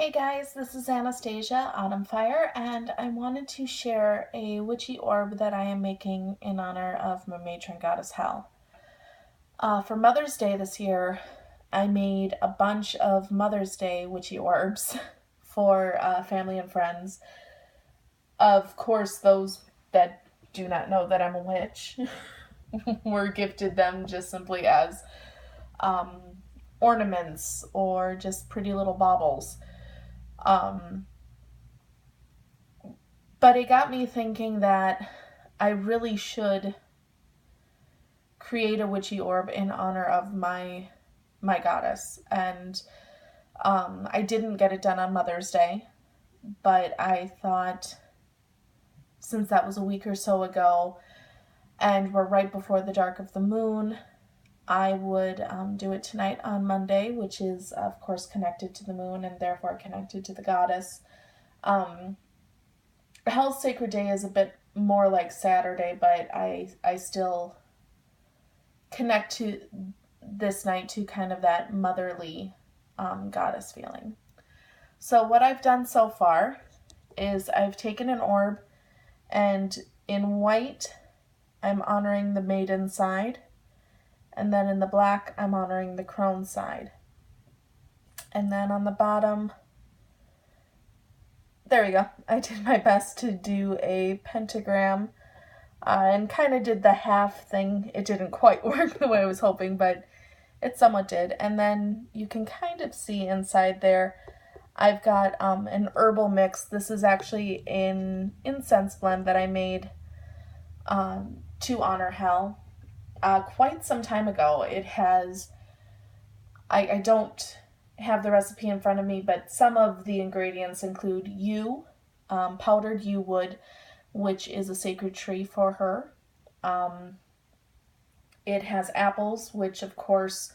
Hey guys, this is Anastasia, Autumn Fire, and I wanted to share a witchy orb that I am making in honor of my matron goddess Hel. For Mother's Day this year, I made a bunch of Mother's Day witchy orbs for family and friends. Of course, those that do not know that I'm a witch were gifted them just simply as um, ornaments or just pretty little baubles. Um, but it got me thinking that I really should create a witchy orb in honor of my goddess. And I didn't get it done on Mother's Day, but I thought since that was a week or so ago and we're right before the dark of the moon, I would do it tonight on Monday, which is of course connected to the moon and therefore connected to the goddess. Hell's Sacred Day is a bit more like Saturday, but I still connect to this night to kind of that motherly goddess feeling. So what I've done so far is I've taken an orb, and in white I'm honoring the maiden side, and then in the black I'm honoring the crone side. And then on the bottom, there we go. I did my best to do a pentagram and kind of did the half thing. It didn't quite work the way I was hoping, but it somewhat did. And then you can kind of see inside there, I've got an herbal mix. This is actually an incense blend that I made to honor Hel quite some time ago. It has, I don't have the recipe in front of me, but some of the ingredients include yew, powdered yew wood, which is a sacred tree for her. It has apples, which of course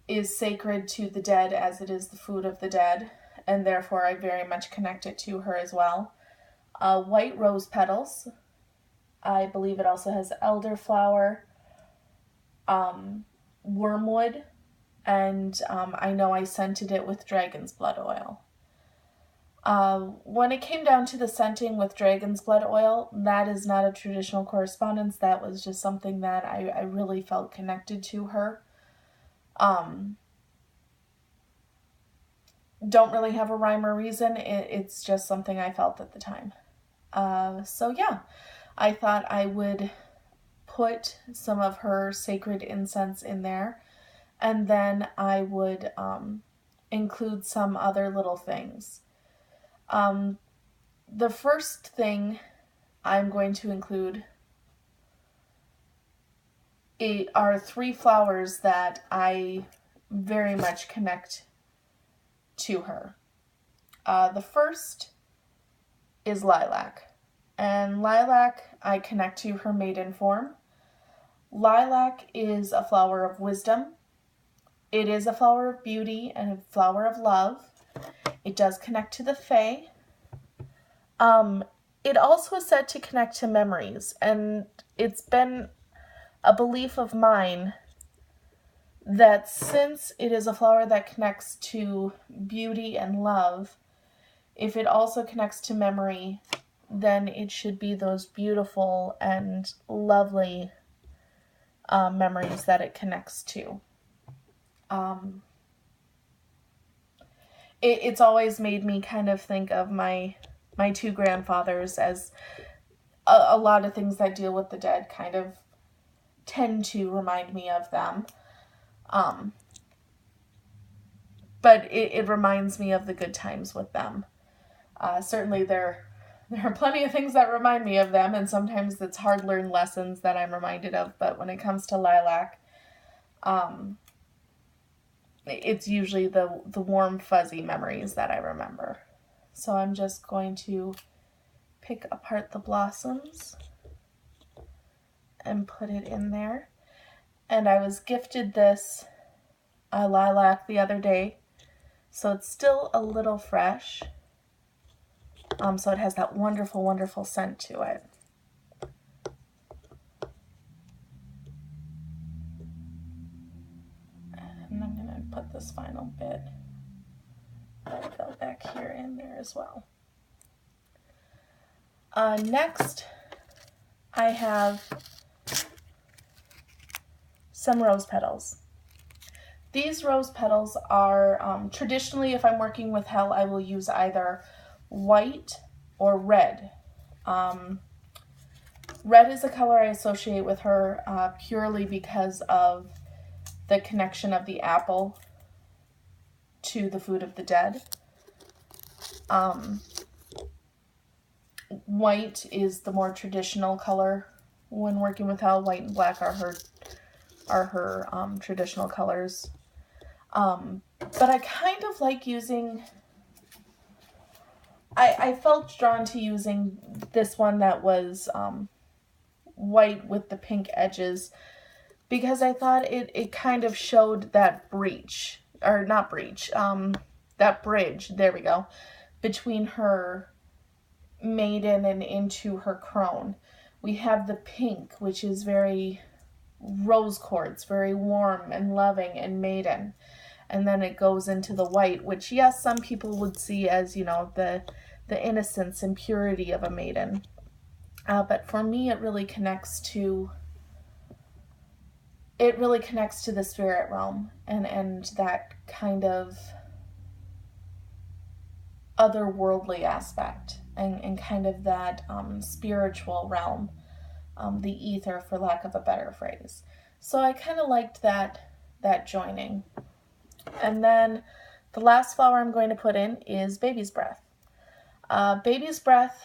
is sacred to the dead as it is the food of the dead, and therefore I very much connect it to her as well. White rose petals. I believe it also has elderflower, wormwood, and I know I scented it with dragon's blood oil. When it came down to the scenting with dragon's blood oil, that is not a traditional correspondence. That was just something that I really felt connected to her. Don't really have a rhyme or reason. It's just something I felt at the time. So yeah, I thought I would put some of her sacred incense in there, and then I would include some other little things. The first thing I'm going to include are 3 flowers that I very much connect to her. The first is lilac, and lilac I connect to her maiden form. Lilac is a flower of wisdom. It is a flower of beauty and a flower of love. It does connect to the fae. It also is said to connect to memories, and it's been a belief of mine that since it is a flower that connects to beauty and love, if it also connects to memory, then it should be those beautiful and lovely memories that it connects to. It's always made me kind of think of my 2 grandfathers, as a lot of things that deal with the dead kind of tend to remind me of them. But it reminds me of the good times with them. Certainly there are plenty of things that remind me of them, and sometimes it's hard-learned lessons that I'm reminded of, but when it comes to lilac, it's usually the warm, fuzzy memories that I remember. So I'm just going to pick apart the blossoms and put it in there. And I was gifted this lilac the other day, so it's still a little fresh. So it has that wonderful, wonderful scent to it. And I'm going to put this final bit I'll go back here in there as well. Next, I have some rose petals. These rose petals are, traditionally, if I'm working with hell, I will use either white or red. Red is a color I associate with her purely because of the connection of the apple to the food of the dead. White is the more traditional color when working with hell. White and black are her traditional colors. But I kind of like using, I felt drawn to using this one that was white with the pink edges, because I thought it kind of showed that breach, or not breach, that bridge, there we go, between her maiden and into her crone. We have the pink, which is very rose quartz, very warm and loving and maiden. And then it goes into the white, which, yes, some people would see as, you know, the innocence and purity of a maiden. But for me, it really connects to the spirit realm and that kind of otherworldly aspect and kind of that spiritual realm, the ether, for lack of a better phrase. So I kind of liked that joining. And then the last flower I'm going to put in is baby's breath. Baby's breath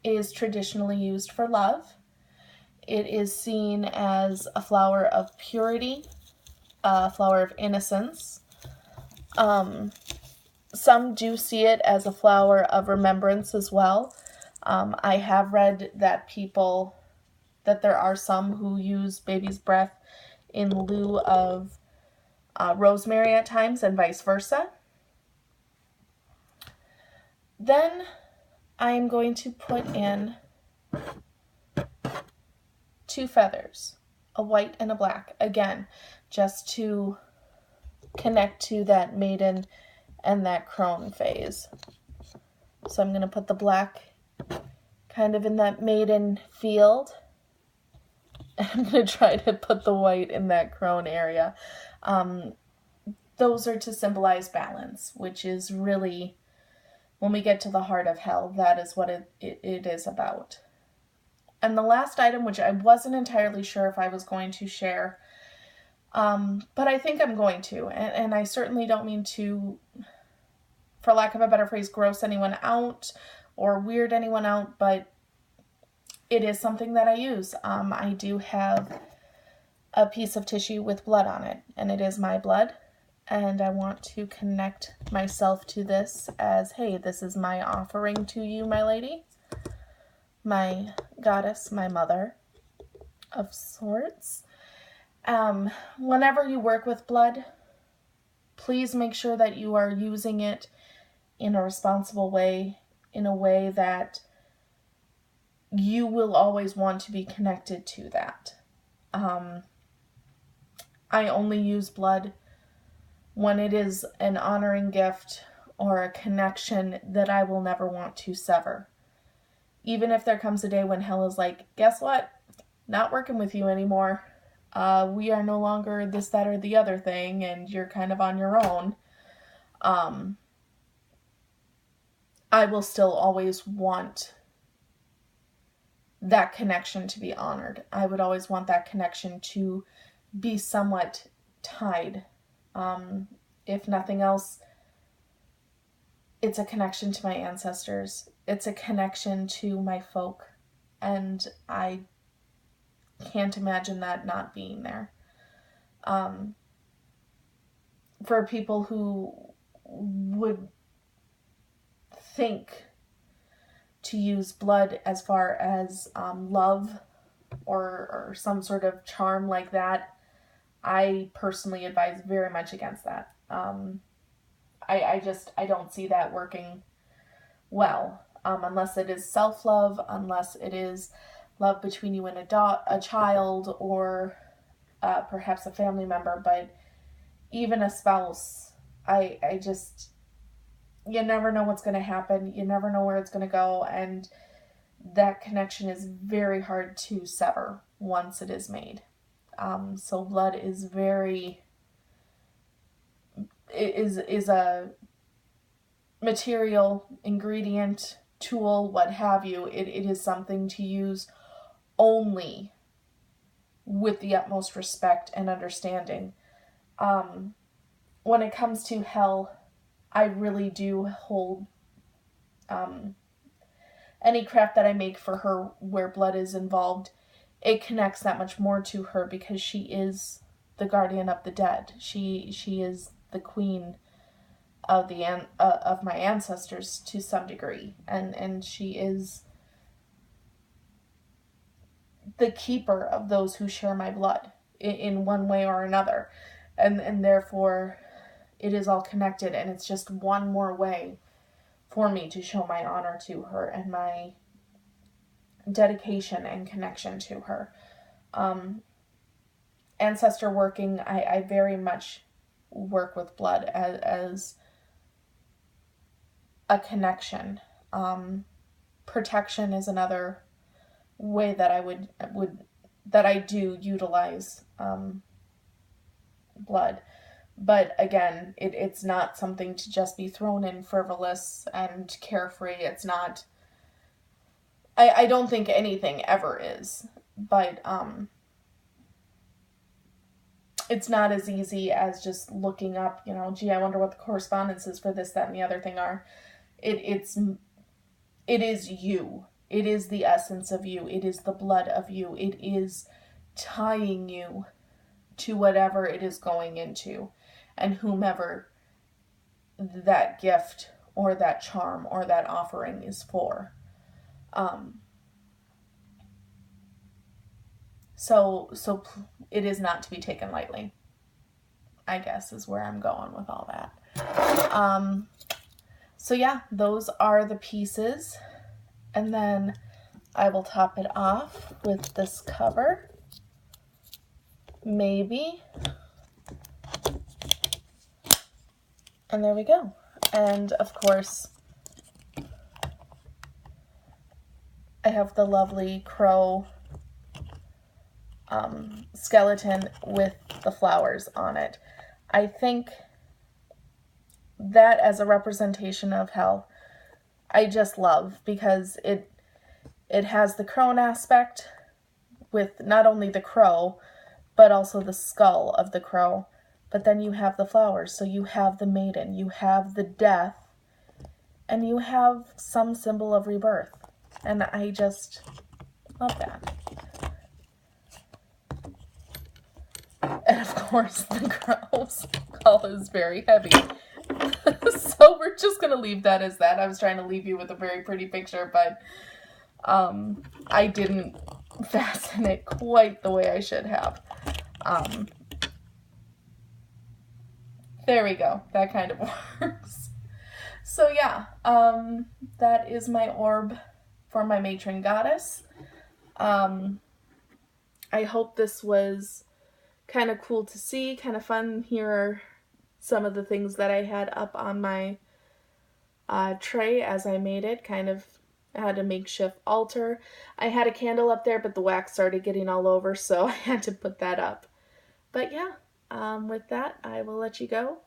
is traditionally used for love. It is seen as a flower of purity, a flower of innocence. Some do see it as a flower of remembrance as well. I have read that there are some who use baby's breath in lieu of rosemary at times, and vice versa. Then I'm going to put in 2 feathers, a white and a black, again, just to connect to that maiden and that crone phase. So I'm going to put the black kind of in that maiden field. I'm going to try to put the white in that crone area. Those are to symbolize balance, which is really, when we get to the heart of hell, that is what it is about. And the last item, which I wasn't entirely sure if I was going to share, but I think I'm going to, and I certainly don't mean to, for lack of a better phrase, gross anyone out or weird anyone out, but it is something that I use. I do have a piece of tissue with blood on it, and it is my blood, and I want to connect myself to this as, hey, this is my offering to you, my lady, my goddess, my mother of sorts. Whenever you work with blood, please make sure that you are using it in a responsible way, in a way that you will always want to be connected to that. I only use blood when it is an honoring gift or a connection that I will never want to sever. Even if there comes a day when hell is like, guess what? Not working with you anymore. We are no longer this, that, or the other thing, and you're kind of on your own. I will still always want that connection to be honored. I would always want that connection to be somewhat tied. If nothing else, it's a connection to my ancestors. It's a connection to my folk. And I can't imagine that not being there. For people who would think to use blood as far as love or some sort of charm like that, I personally advise very much against that. I don't see that working well, unless it is self-love, unless it is love between you and a child, or perhaps a family member, but even a spouse, you never know what's going to happen. You never know where it's going to go. And that connection is very hard to sever once it is made. So blood is is a material, ingredient, tool, what have you. It is something to use only with the utmost respect and understanding. When it comes to hell, I really do hold any craft that I make for her where blood is involved, it connects that much more to her because she is the guardian of the dead. She is the queen of of my ancestors to some degree, and she is the keeper of those who share my blood in one way or another, and therefore it is all connected, and it's just one more way for me to show my honor to her and my dedication and connection to her. Ancestor working, I very much work with blood as a connection. Protection is another way that I do utilize blood. But again, it's not something to just be thrown in frivolous and carefree. It's not, I don't think anything ever is, but it's not as easy as just looking up, gee, I wonder what the correspondences for this, that, and the other thing are. It is you. It is the essence of you. It is the blood of you. It is tying you to whatever it is going into and whomever that gift or that charm or that offering is for. So it is not to be taken lightly, I guess, is where I'm going with all that. So yeah, those are the pieces. And then I will top it off with this cover. Maybe. And there we go. And of course, I have the lovely crow skeleton with the flowers on it. I think that as a representation of hell, I just love, because it has the crone aspect with not only the crow, but also the skull of the crow. But then you have the flowers, so you have the maiden, you have the death, and you have some symbol of rebirth. And I just love that. And of course, the crow's skull is very heavy. So we're just going to leave that as that. I was trying to leave you with a very pretty picture, but I didn't fasten it quite the way I should have. There we go. That kind of works. So yeah, that is my orb for my matron goddess. I hope this was kind of cool to see, kind of fun. Here are some of the things that I had up on my tray as I made it. I had a makeshift altar. I had a candle up there, but the wax started getting all over, so I had to put that up. But yeah, with that, I will let you go.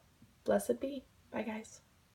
Blessed be. Bye, guys.